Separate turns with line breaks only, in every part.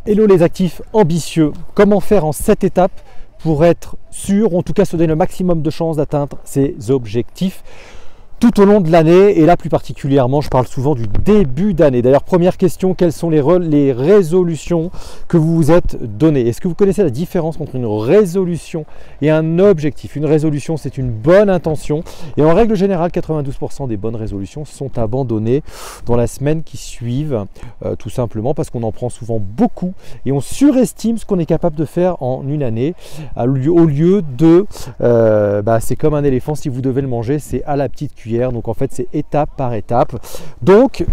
Hello les actifs ambitieux, comment faire en 7 étapes pour être sûr, ou en tout cas se donner le maximum de chances d'atteindre ses objectifs tout au long de l'année, et là plus particulièrement je parle souvent du début d'année. D'ailleurs, première question, quelles sont les résolutions que vous vous êtes données? Est-ce que vous connaissez la différence entre une résolution et un objectif? Une résolution, c'est une bonne intention, et en règle générale 92% des bonnes résolutions sont abandonnées dans la semaine qui suivent, tout simplement parce qu'on en prend souvent beaucoup et on surestime ce qu'on est capable de faire en une année, au lieu de c'est comme un éléphant, si vous devez le manger, c'est à la petite cuillère. Donc en fait c'est étape par étape. Donc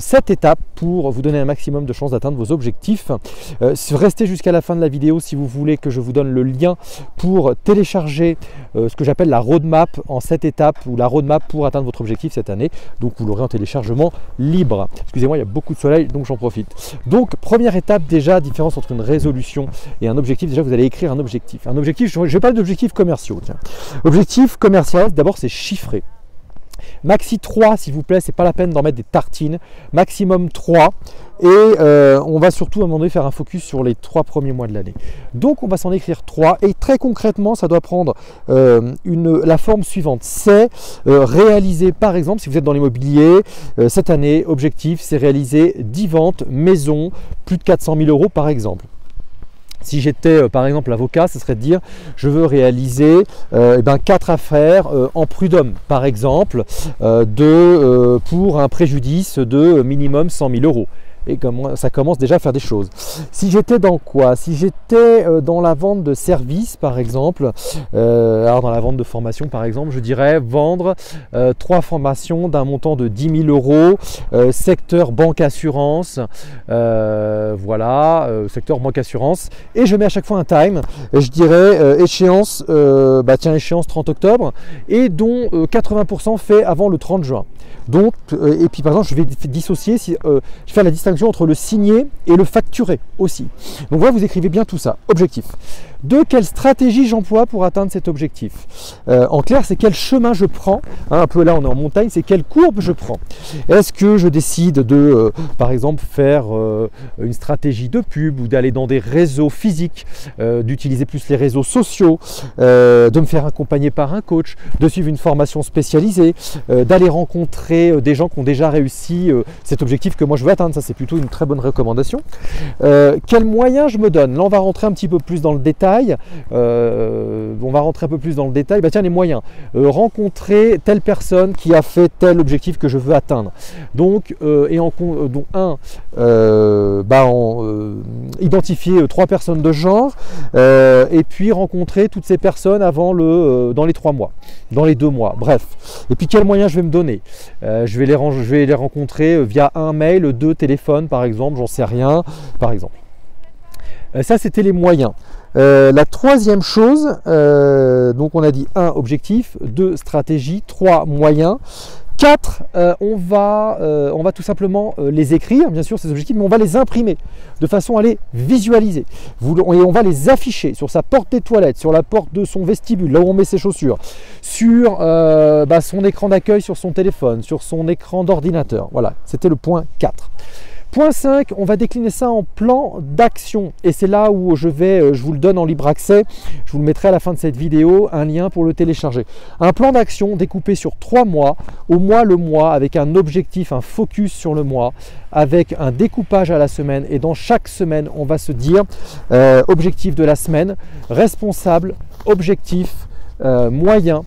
7 étapes pour vous donner un maximum de chances d'atteindre vos objectifs. Restez jusqu'à la fin de la vidéo si vous voulez que je vous donne le lien pour télécharger ce que j'appelle la roadmap en 7 étapes, ou la roadmap pour atteindre votre objectif cette année. Donc vous l'aurez en téléchargement libre. Excusez-moi, il y a beaucoup de soleil donc j'en profite. Donc première étape, déjà différence entre une résolution et un objectif. Déjà vous allez écrire un objectif. Un objectif, je vais parler d'objectifs commerciaux. Tiens. Objectif commercial, d'abord c'est chiffré. Maxi 3 s'il vous plaît, c'est pas la peine d'en mettre des tartines. Maximum 3, et on va surtout à un moment donné faire un focus sur les 3 premiers mois de l'année. Donc on va s'en écrire 3, et très concrètement ça doit prendre la forme suivante. C'est réaliser, par exemple si vous êtes dans l'immobilier, cette année objectif c'est réaliser 10 ventes maison, plus de 400 000 euros par exemple. Si j'étais par exemple avocat, ce serait de dire je veux réaliser 4 affaires en prud'homme par exemple, pour un préjudice de minimum 100 000 euros. Et ça commence déjà à faire des choses. Si j'étais dans quoi? Si j'étais dans la vente de services par exemple, alors dans la vente de formation par exemple, je dirais vendre 3 formations d'un montant de 10 000 euros, secteur banque assurance, voilà, secteur banque assurance, et je mets à chaque fois un time, et je dirais échéance, échéance 30 octobre, et dont 80% fait avant le 30 juin. Donc, et puis par exemple, je vais dissocier, je fais la distinction entre le signé et le facturé aussi. Donc voilà, vous écrivez bien tout ça. Objectif. De quelle stratégie j'emploie pour atteindre cet objectif? En clair, c'est quel chemin je prends. Un peu là, on est en montagne, c'est quelle courbe je prends. Est-ce que je décide de, par exemple, faire une stratégie de pub, ou d'aller dans des réseaux physiques, d'utiliser plus les réseaux sociaux, de me faire accompagner par un coach, de suivre une formation spécialisée, d'aller rencontrer des gens qui ont déjà réussi cet objectif que moi je veux atteindre? Ça, c'est plutôt une très bonne recommandation. Quels moyens je me donne? Là, on va rentrer un petit peu plus dans le détail. Tiens, les moyens. Rencontrer telle personne qui a fait tel objectif que je veux atteindre. Donc, identifier 3 personnes de genre, et puis rencontrer toutes ces personnes avant dans les 3 mois, dans les 2 mois, bref. Et puis quels moyens je vais me donner? Je vais les rencontrer via un mail, 2 téléphones par exemple, j'en sais rien, par exemple. Ça, c'était les moyens. La troisième chose, donc on a dit 1 objectif, 2 stratégie, 3 moyens, 4 on va tout simplement les écrire, bien sûr ces objectifs, mais on va les imprimer de façon à les visualiser. Et on va les afficher sur sa porte des toilettes, sur la porte de son vestibule, là où on met ses chaussures, sur son écran d'accueil sur son téléphone, sur son écran d'ordinateur. Voilà, c'était le point 4. Point 5, on va décliner ça en plan d'action, et c'est là où je vous le donne en libre accès, je vous le mettrai à la fin de cette vidéo, un lien pour le télécharger. Un plan d'action découpé sur 3 mois, au mois le mois, avec un objectif, un focus sur le mois, avec un découpage à la semaine, et dans chaque semaine, on va se dire objectif de la semaine, responsable, objectif, moyen,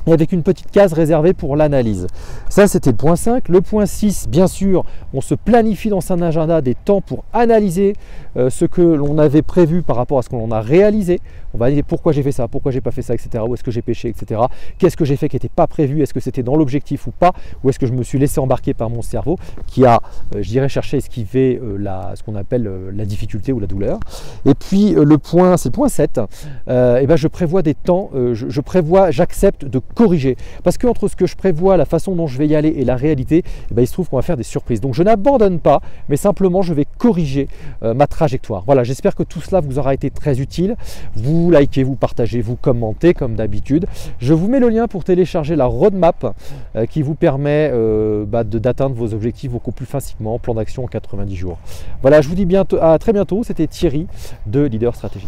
et avec une petite case réservée pour l'analyse. Ça, c'était le point 5. Le point 6, bien sûr, on se planifie dans son agenda des temps pour analyser ce que l'on avait prévu par rapport à ce qu'on a réalisé. On va dire pourquoi j'ai fait ça, pourquoi j'ai pas fait ça, etc. Où est-ce que j'ai pêché, etc. Qu'est-ce que j'ai fait qui n'était pas prévu, est-ce que c'était dans l'objectif ou pas, ou est-ce que je me suis laissé embarquer par mon cerveau qui a, je dirais, cherché à esquiver ce qu'on appelle la difficulté ou la douleur. Et puis le point, c'est le point 7, je prévois des temps, j'accepte de corriger. Parce que entre ce que je prévois, la façon dont je vais y aller et la réalité, eh ben, il se trouve qu'on va faire des surprises. Donc je n'abandonne pas, mais simplement je vais corriger ma trajectoire. Voilà, j'espère que tout cela vous aura été très utile. Vous likez, vous partagez, vous commentez comme d'habitude. Je vous mets le lien pour télécharger la roadmap qui vous permet d'atteindre vos objectifs beaucoup plus facilement, plan d'action en 90 jours. Voilà, je vous dis à très bientôt. C'était Thierry de Leader Stratégie.